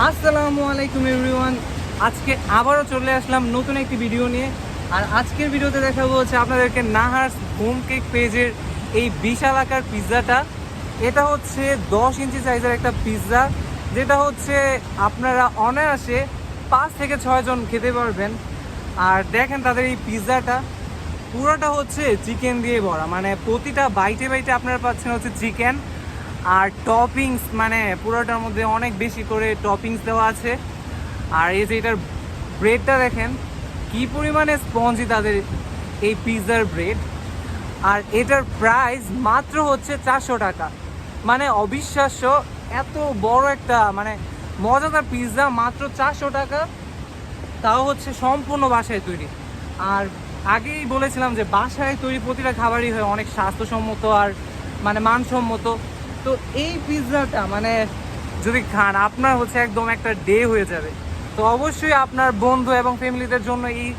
আসসালামু আলাইকুম এভরিওয়ান। আজকে আবারও চলে আসলাম নতুন একটি ভিডিও নিয়ে। আর আজকের ভিডিওতে দেখাবো হচ্ছে আপনাদেরকে নাহার্স হোম কেক পেজের এই বিশাল আকার পিৎজাটা। এটা হচ্ছে 10 ইঞ্চি সাইজের একটা পিৎজা, যেটা হচ্ছে আপনারা অনায়াসে 5 থেকে 6 জন খেতে পারবেন। আর দেখেন তাদের এই পিৎজাটা পুরোটা হচ্ছে চিকেন দিয়ে ভরা, মানে প্রতিটা বাইটে বাইটে আপনারা পাচ্ছেন হচ্ছে চিকেন। আর টপিংস মানে পুরোটার মধ্যে অনেক বেশি করে টপিংস দেওয়া আছে। আর এই যে এটার ব্রেডটা দেখেন কি পরিমাণে স্পঞ্জি তাদের এই পিৎজার ব্রেড। আর এটার প্রাইস মাত্র হচ্ছে 400 টাকা, মানে অবিশ্বাস্য। এত বড় একটা মানে মজাদার পিৎজা মাত্র 400 টাকা, তাও হচ্ছে সম্পূর্ণ বাসায় তৈরি। আর আগেই বলেছিলাম যে বাসায় তৈরি প্রতিটা খাবারই হয় অনেক স্বাস্থ্যসম্মত আর মানে মানসম্মত। তো এই পিৎজাটা মানে যদি খান আপনার হচ্ছে একদম একটা ডে হয়ে যাবে। তো অবশ্যই আপনার বন্ধু এবং ফ্যামিলিদের জন্য এই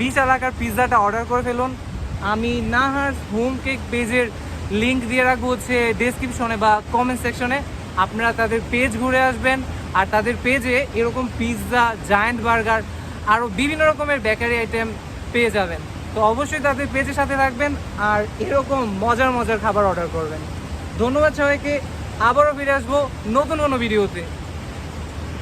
বিশাল আকার পিৎজাটা অর্ডার করে ফেলুন। আমি নাহার্স হোম কেক পেজের লিঙ্ক দিয়ে রাখবো হচ্ছে ডেসক্রিপশনে বা কমেন্ট সেকশনে। আপনারা তাদের পেজ ঘুরে আসবেন, আর তাদের পেজে এরকম পিৎজা, জায়ান্ট বার্গার আরও বিভিন্ন রকমের বেকারি আইটেম পেয়ে যাবেন। তো অবশ্যই তাদের পেজের সাথে থাকবেন আর এরকম মজার মজার খাবার অর্ডার করবেন। ধন্যবাদ সবাইকে, আবারও ফিরে আসবো নতুন কোনো ভিডিওতে।